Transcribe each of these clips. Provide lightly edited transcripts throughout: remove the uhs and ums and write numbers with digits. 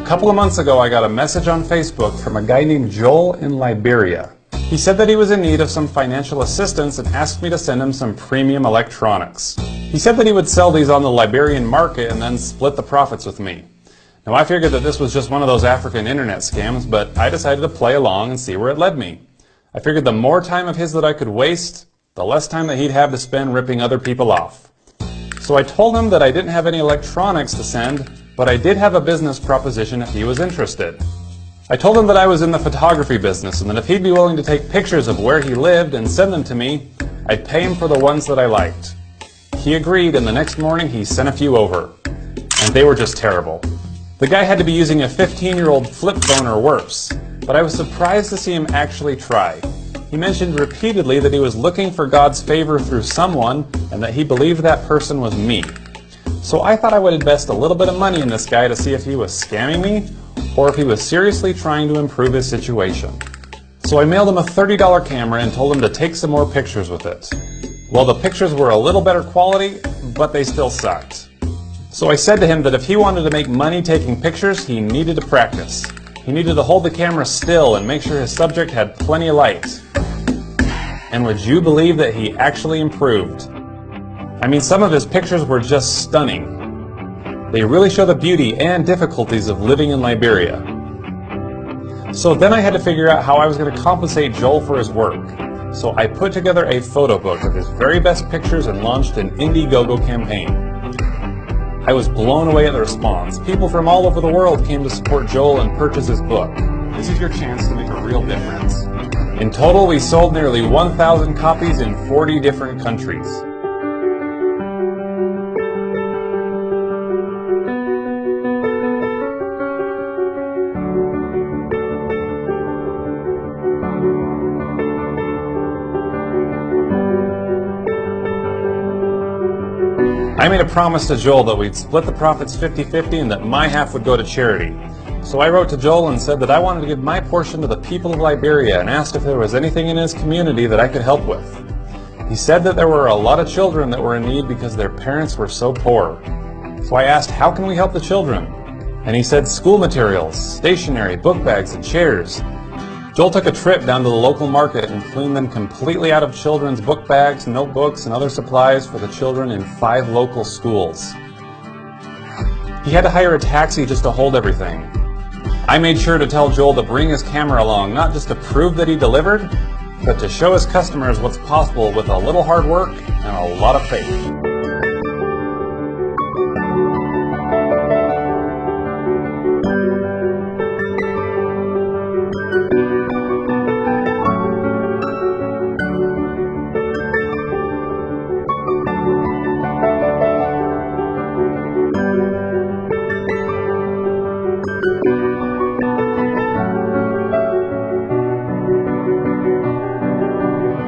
couple of months ago, I got a message on Facebook from a guy named Joel in Liberia. He said that he was in need of some financial assistance and asked me to send him some premium electronics. He said that he would sell these on the Liberian market and then split the profits with me. Now, I figured that this was just one of those African internet scams, but I decided to play along and see where it led me. I figured the more time of his that I could waste, the less time that he'd have to spend ripping other people off. So I told him that I didn't have any electronics to send, but I did have a business proposition if he was interested. I told him that I was in the photography business and that if he'd be willing to take pictures of where he lived and send them to me, I'd pay him for the ones that I liked. He agreed, and the next morning he sent a few over. And they were just terrible. The guy had to be using a 15-year-old flip phone or worse, but I was surprised to see him actually try. He mentioned repeatedly that he was looking for God's favor through someone and that he believed that person was me. So I thought I would invest a little bit of money in this guy to see if he was scamming me or if he was seriously trying to improve his situation. So I mailed him a $30 camera and told him to take some more pictures with it. Well, the pictures were a little better quality, but they still sucked. So I said to him that if he wanted to make money taking pictures, he needed to practice. He needed to hold the camera still and make sure his subject had plenty of light. And would you believe that he actually improved? I mean, some of his pictures were just stunning. They really show the beauty and difficulties of living in Liberia. So then I had to figure out how I was going to compensate Joel for his work. So I put together a photo book of his very best pictures and launched an Indiegogo campaign. I was blown away at the response. People from all over the world came to support Joel and purchase his book. This is your chance to make a real difference. In total, we sold nearly 1,000 copies in 40 different countries. I made a promise to Joel that we'd split the profits 50-50 and that my half would go to charity. So I wrote to Joel and said that I wanted to give my portion to the people of Liberia and asked if there was anything in his community that I could help with. He said that there were a lot of children that were in need because their parents were so poor. So I asked, how can we help the children? And he said school materials, stationery, book bags, and chairs. Joel took a trip down to the local market and cleaned them completely out of children's book bags, notebooks, and other supplies for the children in 5 local schools. He had to hire a taxi just to hold everything. I made sure to tell Joel to bring his camera along, not just to prove that he delivered, but to show his customers what's possible with a little hard work and a lot of faith.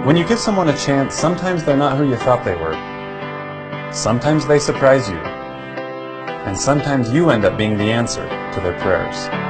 When you give someone a chance, sometimes they're not who you thought they were. Sometimes they surprise you. And sometimes you end up being the answer to their prayers.